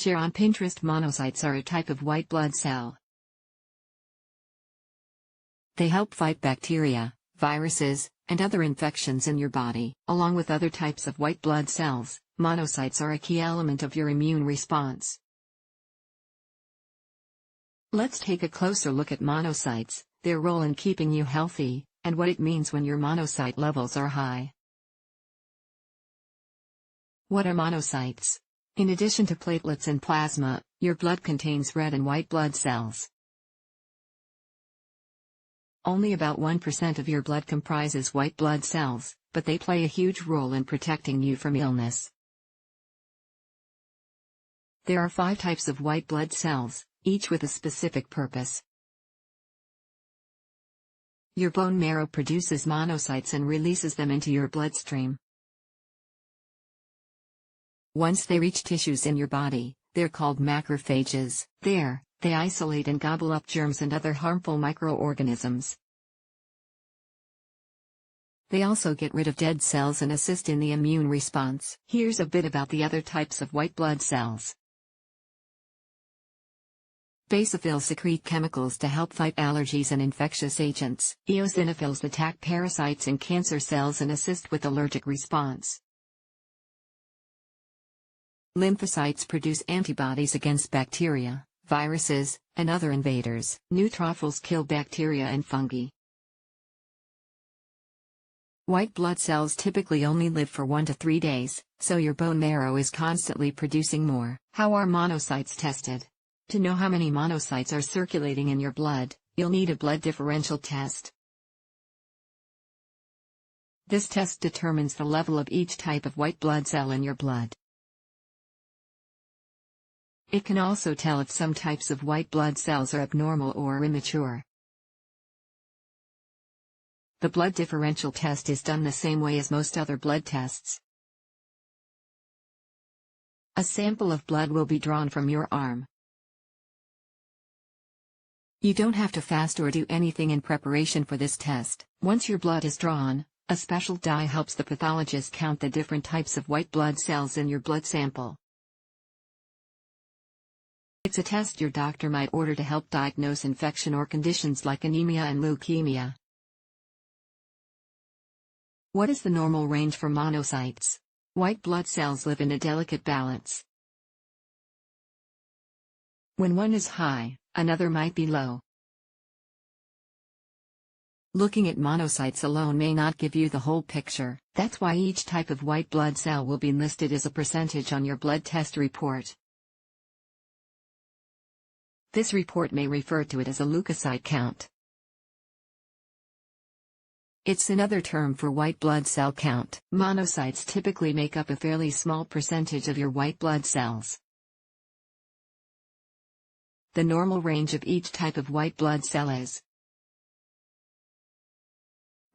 Share on Pinterest. Monocytes are a type of white blood cell. They help fight bacteria, viruses, and other infections in your body. Along with other types of white blood cells, monocytes are a key element of your immune response. Let's take a closer look at monocytes, their role in keeping you healthy, and what it means when your monocyte levels are high. What are monocytes? In addition to platelets and plasma, your blood contains red and white blood cells. Only about 1% of your blood comprises white blood cells, but they play a huge role in protecting you from illness. There are 5 types of white blood cells, each with a specific purpose. Your bone marrow produces monocytes and releases them into your bloodstream. Once they reach tissues in your body, they're called macrophages. There, they isolate and gobble up germs and other harmful microorganisms. They also get rid of dead cells and assist in the immune response. Here's a bit about the other types of white blood cells. Basophils secrete chemicals to help fight allergies and infectious agents. Eosinophils attack parasites and cancer cells and assist with allergic response. Lymphocytes produce antibodies against bacteria, viruses, and other invaders. Neutrophils kill bacteria and fungi. White blood cells typically only live for 1 to 3 days, so your bone marrow is constantly producing more. How are monocytes tested? To know how many monocytes are circulating in your blood, you'll need a blood differential test. This test determines the level of each type of white blood cell in your blood. It can also tell if some types of white blood cells are abnormal or immature. The blood differential test is done the same way as most other blood tests. A sample of blood will be drawn from your arm. You don't have to fast or do anything in preparation for this test. Once your blood is drawn, a special dye helps the pathologist count the different types of white blood cells in your blood sample. It's a test your doctor might order to help diagnose infection or conditions like anemia and leukemia. What is the normal range for monocytes? White blood cells live in a delicate balance. When one is high, another might be low. Looking at monocytes alone may not give you the whole picture. That's why each type of white blood cell will be listed as a percentage on your blood test report. This report may refer to it as a leukocyte count. It's another term for white blood cell count. Monocytes typically make up a fairly small percentage of your white blood cells. The normal range of each type of white blood cell is: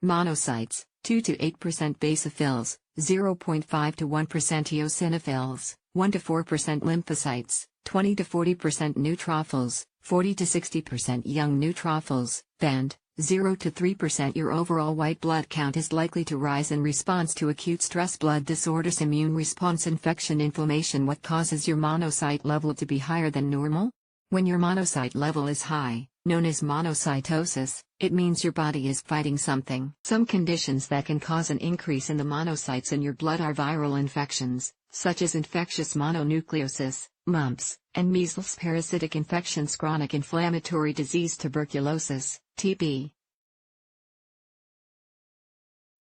monocytes, 2 to 8% basophils, 0.5 to 1% eosinophils, 1 to 4% lymphocytes, 20 to 40% neutrophils, 40 to 60% young neutrophils, and 0 to 3%. Your overall white blood count is likely to rise in response to acute stress, blood disorders, immune response, infection, inflammation. What causes your monocyte level to be higher than normal? When your monocyte level is high, known as monocytosis, it means your body is fighting something. Some conditions that can cause an increase in the monocytes in your blood are viral infections, such as infectious mononucleosis, mumps, and measles, parasitic infections, chronic inflammatory disease, tuberculosis, TB.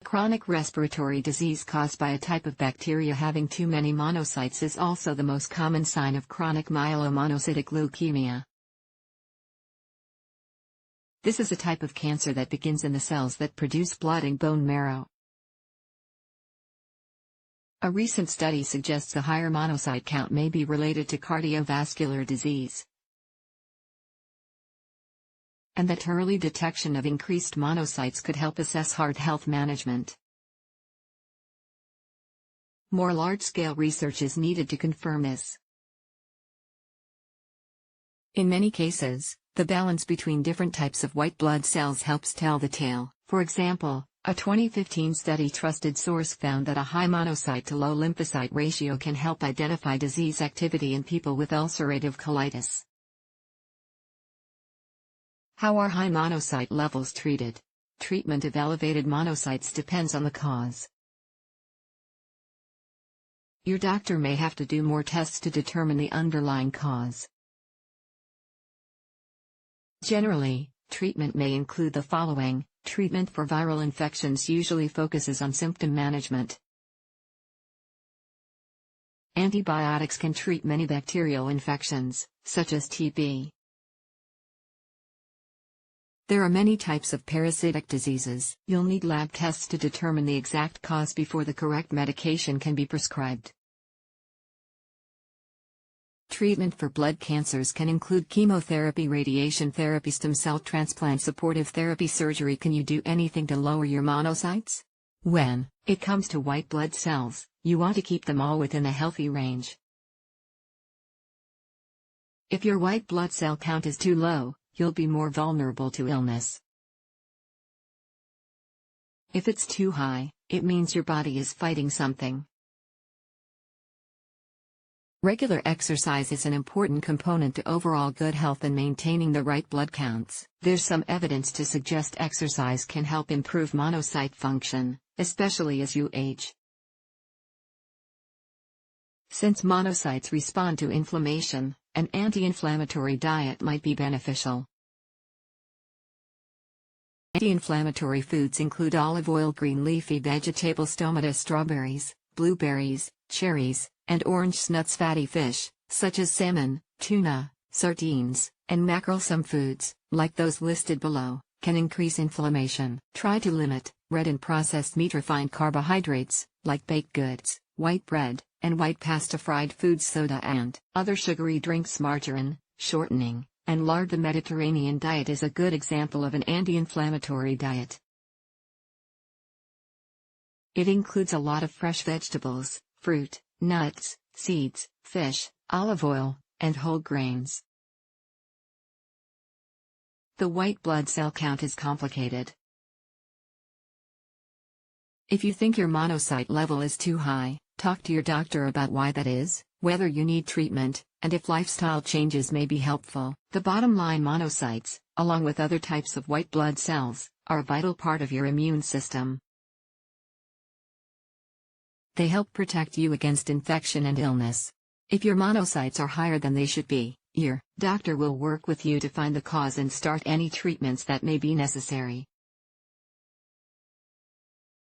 Chronic respiratory disease caused by a type of bacteria having too many monocytes is also the most common sign of chronic myelomonocytic leukemia. This is a type of cancer that begins in the cells that produce blood and bone marrow. A recent study suggests a higher monocyte count may be related to cardiovascular disease, and that early detection of increased monocytes could help assess heart health management. More large-scale research is needed to confirm this. In many cases, the balance between different types of white blood cells helps tell the tale. For example, A 2015 study trusted source found that a high monocyte to low lymphocyte ratio can help identify disease activity in people with ulcerative colitis. How are high monocyte levels treated? Treatment of elevated monocytes depends on the cause. Your doctor may have to do more tests to determine the underlying cause. Generally, treatment may include the following. Treatment for viral infections usually focuses on symptom management. Antibiotics can treat many bacterial infections, such as TB. There are many types of parasitic diseases. You'll need lab tests to determine the exact cause before the correct medication can be prescribed. Treatment for blood cancers can include chemotherapy, radiation therapy, stem cell transplant, supportive therapy, surgery. Can you do anything to lower your monocytes? When it comes to white blood cells, you want to keep them all within a healthy range. If your white blood cell count is too low, you'll be more vulnerable to illness. If it's too high, it means your body is fighting something. Regular exercise is an important component to overall good health and maintaining the right blood counts. There's some evidence to suggest exercise can help improve monocyte function, especially as you age. Since monocytes respond to inflammation, an anti-inflammatory diet might be beneficial. Anti-inflammatory foods include olive oil, green leafy vegetables, tomatoes, strawberries, blueberries, cherries, and orange nuts. Fatty fish, such as salmon, tuna, sardines, and mackerel. Some foods, like those listed below, can increase inflammation. Try to limit red and processed meat, refined carbohydrates, like baked goods, white bread, and white pasta, fried foods, soda and other sugary drinks, margarine, shortening, and lard. The Mediterranean diet is a good example of an anti-inflammatory diet. It includes a lot of fresh vegetables, fruit, nuts, seeds, fish, olive oil, and whole grains. The white blood cell count is complicated. If you think your monocyte level is too high, talk to your doctor about why that is, whether you need treatment, and if lifestyle changes may be helpful. The bottom line: monocytes, along with other types of white blood cells, are a vital part of your immune system. They help protect you against infection and illness. If your monocytes are higher than they should be, your doctor will work with you to find the cause and start any treatments that may be necessary.